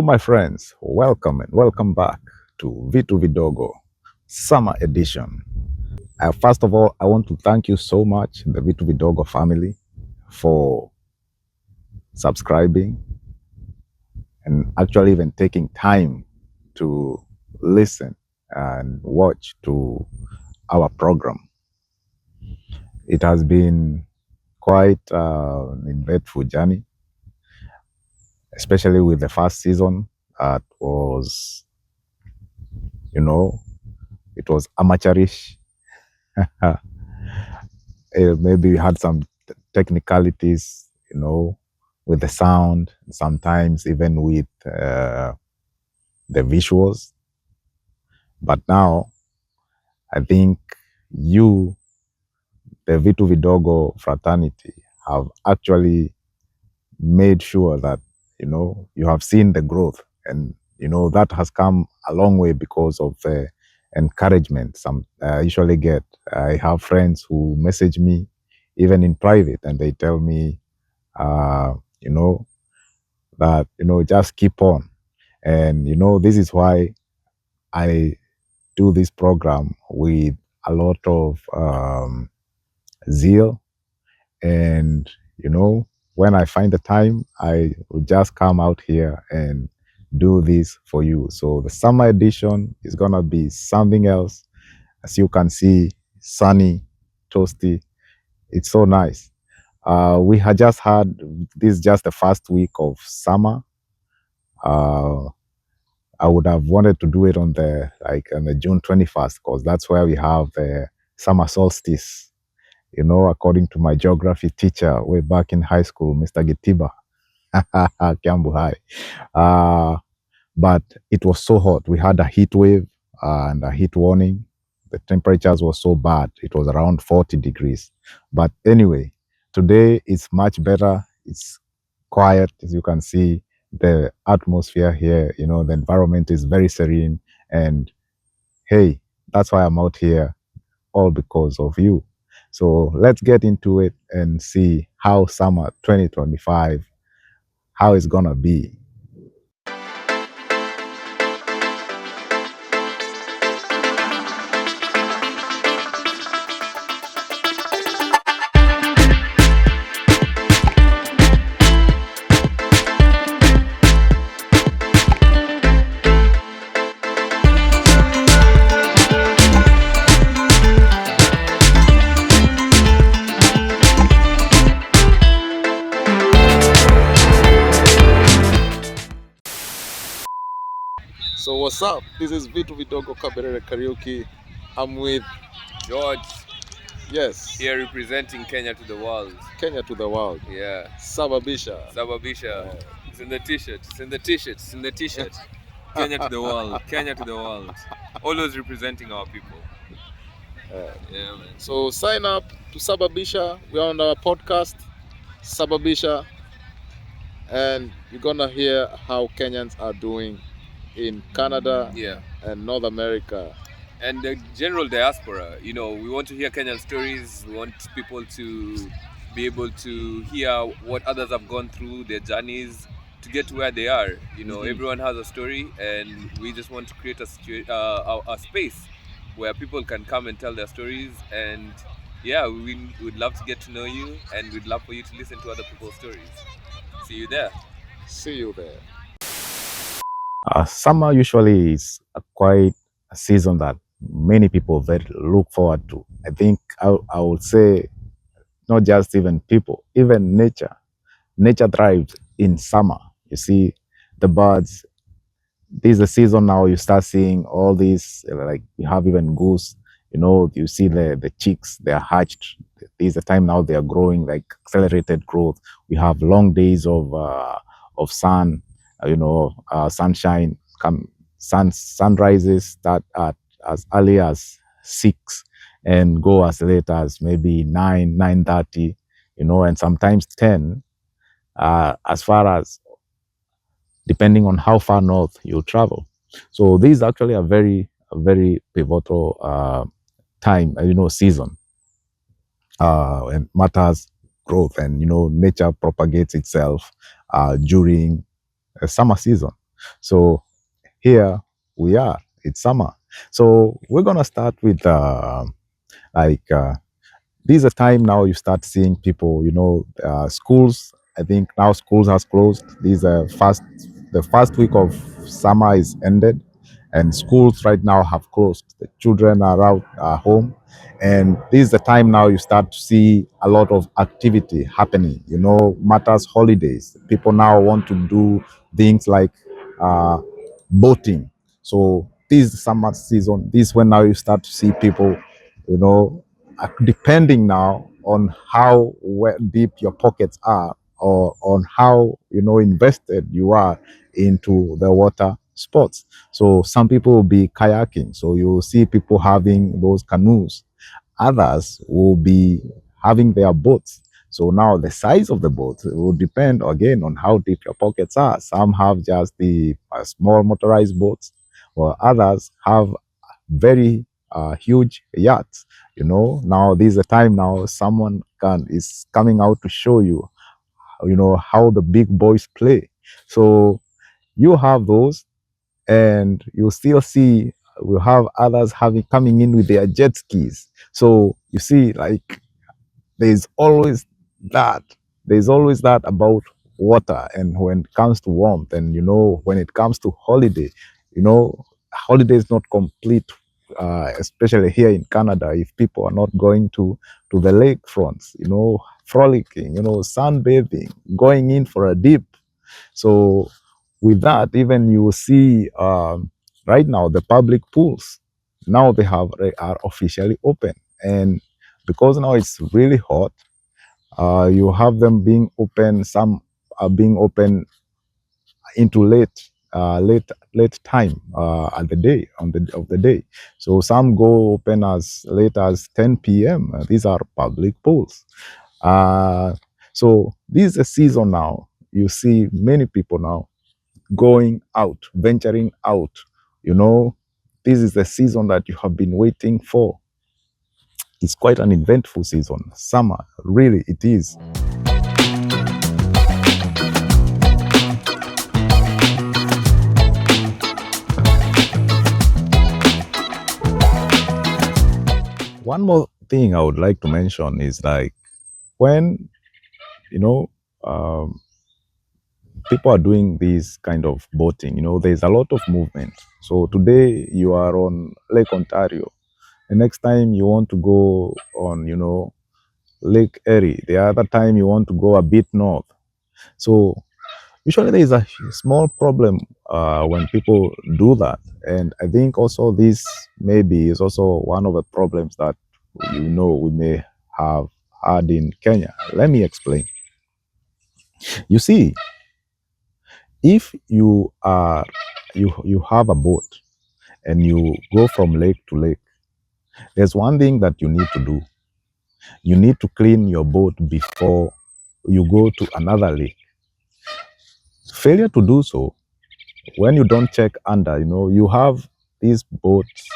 my friends, welcome and welcome back to Vitu Vidogo Summer Edition. First of all, I want to thank you so much, the Vitu Vidogo family, for subscribing and actually even taking time to listen and watch to our program. It has been quite an eventful journey, especially with the first season. It was amateurish. Maybe we had some technicalities, with the sound, sometimes even with the visuals. But now, I think you, the Vitu Vidogo fraternity, have actually made sure that, you have seen the growth. And, that has come a long way because of the encouragement I usually get. I have friends who message me even in private, and they tell me, that, just keep on. And, this is why I do this program with a lot of zeal. And, when I find the time, I will just come out here and do this for you. So the summer edition is going to be something else. As you can see, sunny, toasty. It's so nice. We had just had this just the first week of summer. I would have wanted to do it on the June 21st, because that's where we have the summer solstice. According to my geography teacher way back in high school, Mr. Gitiba, Kiambu High. But it was so hot. We had a heat wave and a heat warning. The temperatures were so bad. It was around 40 degrees. But anyway, today it's much better. It's quiet, as you can see. The atmosphere here, the environment is very serene. And hey, that's why I'm out here, all because of you. So let's get into it and see how summer 2025, how it's gonna be. So what's up? This is Vitu Vidogo Kaberere Karaoke. I'm with George. Yes. Here representing Kenya to the world. Kenya to the world. Yeah. Sababisha. Sababisha. It's in the t-shirt. It's in the t-shirt. It's in the t-shirt. Kenya to the world. Kenya to the world. Always representing our people. Yeah, man. So sign up to Sababisha. We're on our podcast, Sababisha. And you're gonna hear how Kenyans are doing in Canada and North America. And the general diaspora, we want to hear Kenyan stories. We want people to be able to hear what others have gone through, their journeys, to get to where they are. Everyone has a story, and we just want to create a space where people can come and tell their stories. And yeah, we would love to get to know you, and we'd love for you to listen to other people's stories. See you there. See you there. Summer usually is quite a season that many people look forward to. I think I would say not just even people, even nature. Nature thrives in summer. You see the birds. This is the season now you start seeing all these, like you have even goose, you see the chicks, they are hatched. This is the time now they are growing, like accelerated growth. We have long days of sun, sunshine. Sunrises start at as early as 6 and go as late as maybe 9:30, and sometimes 10, as far as depending on how far north you travel. So this is actually a very pivotal time, season, and matters growth, and nature propagates itself during summer season. So here we are. It's summer. So we're gonna start with like this is a time now you start seeing people. Schools. I think now schools has closed. The first week of summer is ended, and schools right now have closed. The children are out home, and this is the time now you start to see a lot of activity happening. Matters holidays. People now want to do things like uh, boating. So this is summer season. This is when now you start to see people, depending now on how deep your pockets are, or on how invested you are into the water sports. So some people will be kayaking. So you will see people having those canoes. Others will be having their boats. So now the size of the boat will depend again on how deep your pockets are. Some have just the small motorized boats, while others have very huge yachts. Now this is a time now someone can is coming out to show you, how the big boys play. So you have those, and you still see we have others having coming in with their jet skis. So you see, like, there's always that. There's always that about water, and when it comes to warmth, and when it comes to holiday, holiday is not complete, especially here in Canada, if people are not going to the lake fronts, frolicking, sunbathing, going in for a dip. So with that, even you will see right now the public pools now they are officially open, and because now it's really hot, you have them being open. Some are being open into late time at the day on the of the day. So some go open as late as 10 p.m. These are public pools. Uh, so this is a season now. You see many people now going out, venturing out. You know, this is the season that you have been waiting for. It's quite an eventful season. Summer, really, it is. One more thing I would like to mention is like when you know um, people are doing this kind of boating. There's a lot of movement. So today you are on Lake Ontario. The next time you want to go on, Lake Erie. The other time you want to go a bit north. So usually there is a small problem when people do that, and I think also this maybe is also one of the problems that we may have had in Kenya. Let me explain. You see, if you have a boat and you go from lake to lake, there's one thing that you need to do. You need to clean your boat before you go to another lake. Failure to do so, when you don't check under, you have these boats,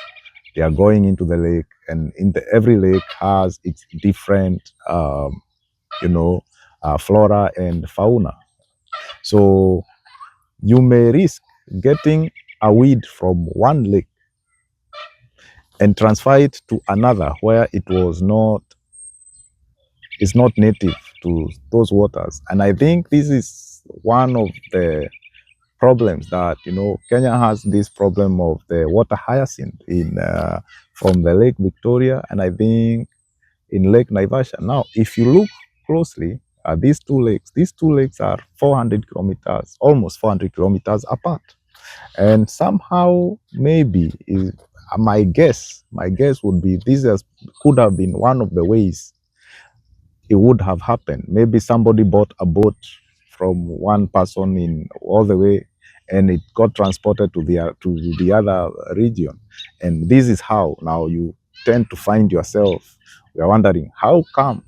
they are going into the lake, and every lake has its different, flora and fauna. So you may risk getting a weed from one lake and transfer it to another where it was not is not native to those waters. And I think this is one of the problems that Kenya has, this problem of the water hyacinth in from the Lake Victoria, and I think in Lake Naivasha. Now, if you look closely at these two lakes are 400 kilometers, almost 400 kilometers apart, and somehow maybe my guess would be could have been one of the ways it would have happened. Maybe somebody bought a boat from one person in all the way, and it got transported to the other region. And this is how now you tend to find yourself. We are wondering how come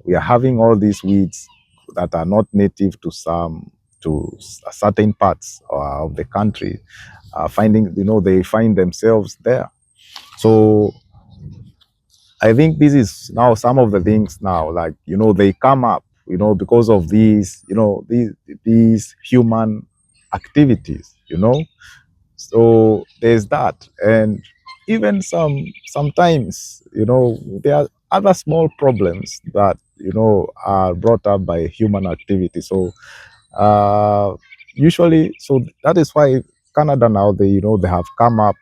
we are having all these weeds that are not native to certain parts of the country. They find themselves there. So I think this is now some of the things now, like, they come up, because of these human. activities, So there's that. And even sometimes, there are other small problems that, are brought up by human activity. So uh, usually, so that is why Canada now, they have come up,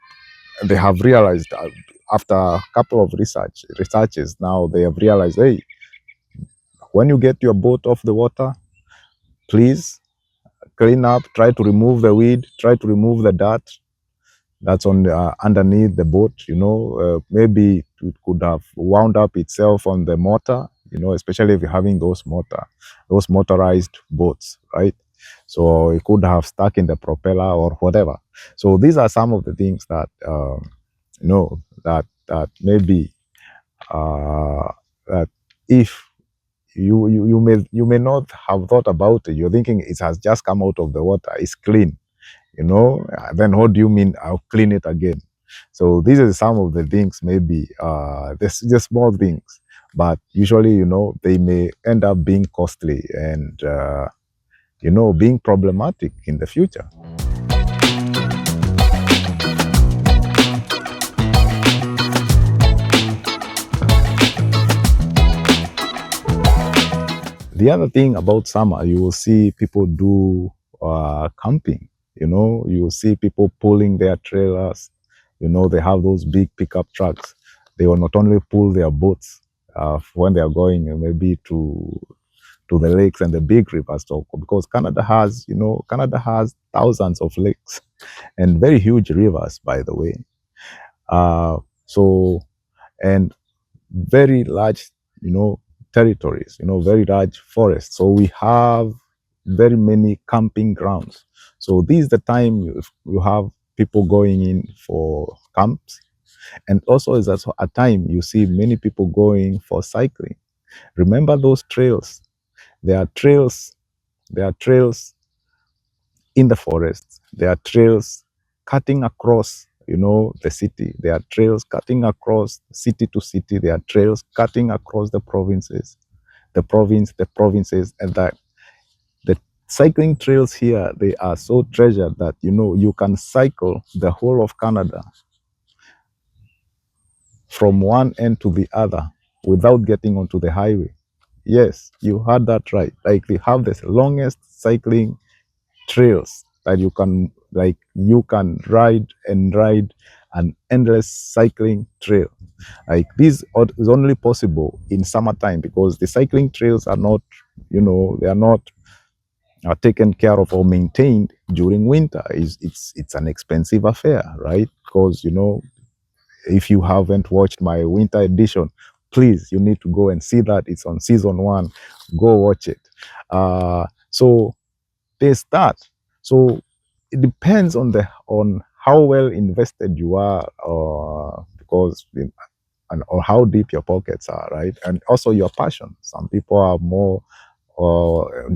they have realized, after a couple of researches now, they have realized, hey, when you get your boat off the water, please clean up, try to remove the weed, try to remove the dirt that's on underneath the boat. Maybe it could have wound up itself on the motor, especially if you're having those motorized boats, right? So it could have stuck in the propeller or whatever. So these are some of the things that that maybe uh, that if you may not have thought about it, you're thinking it has just come out of the water, it's clean, then what do you mean I'll clean it again? So these are some of the things, maybe there's just small things, but usually, they may end up being costly and being problematic in the future. The other thing about summer, you will see people do camping. You will see people pulling their trailers. They have those big pickup trucks. They will not only pull their boats when they are going maybe to the lakes and the big rivers, so, because Canada has thousands of lakes and very huge rivers, by the way. So and very large, territories, very large forests. So we have very many camping grounds. So this is the time you have people going in for camps. And also is also a time you see many people going for cycling. Remember those trails? There are trails, there are trails in the forest. There are trails cutting across, the city. There are trails cutting across city to city. There are trails cutting across the provinces, the provinces, and the cycling trails here, they are so treasured that you can cycle the whole of Canada from one end to the other without getting onto the highway. Yes, you heard that right. Like, they have the longest cycling trails that you can ride and ride an endless cycling trail. Like, this is only possible in summertime because the cycling trails are not, they are not taken care of or maintained during winter. It's an expensive affair, right? Because if you haven't watched my winter edition, please, you need to go and see that. It's on season 1. Go watch it. So there's that. So it depends on how well invested you are, because and or how deep your pockets are, right? And also your passion. Some people are more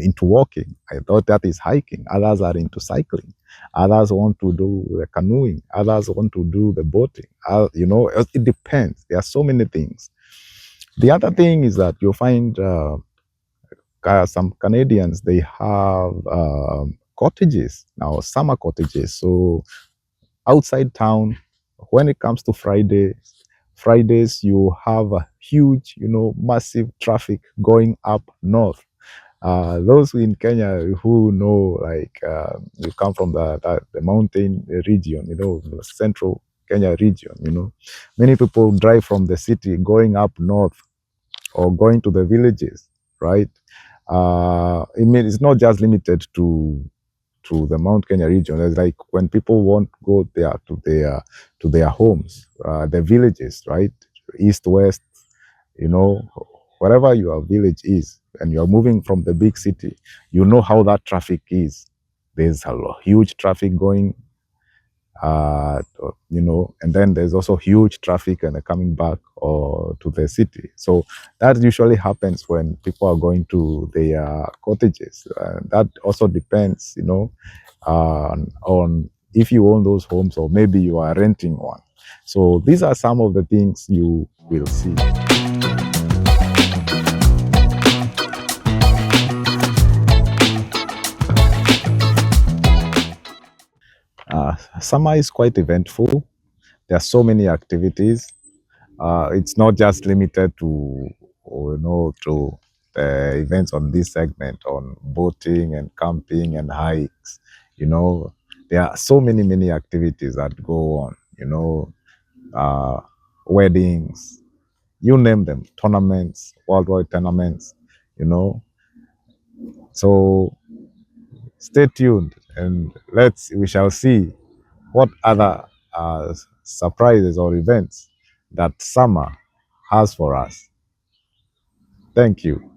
into walking. I thought that is hiking. Others are into cycling. Others want to do the canoeing. Others want to do the boating. It depends. There are so many things. The other thing is that you'll find some Canadians, they have cottages now, summer cottages. So outside town, when it comes to Fridays, you have a huge, massive traffic going up north. Those in Kenya who know, like, you come from the mountain region, the central Kenya region, many people drive from the city going up north or going to the villages, right? It's not just limited to the Mount Kenya region. It's like when people won't go there to their homes, the villages, right? East, west, wherever your village is, and you're moving from the big city, how that traffic is. There's huge traffic going, and then there's also huge traffic and coming back or to the city. So that usually happens when people are going to their cottages. That also depends, on if you own those homes or maybe you are renting one. So these are some of the things you will see. Summer is quite eventful. There are so many activities. It's not just limited to, to the events on this segment on boating and camping and hikes. There are so many activities that go on. Uh, Weddings, you name them, tournaments, worldwide tournaments. You know, so stay tuned and we shall see what other surprises or events that summer has for us. Thank you.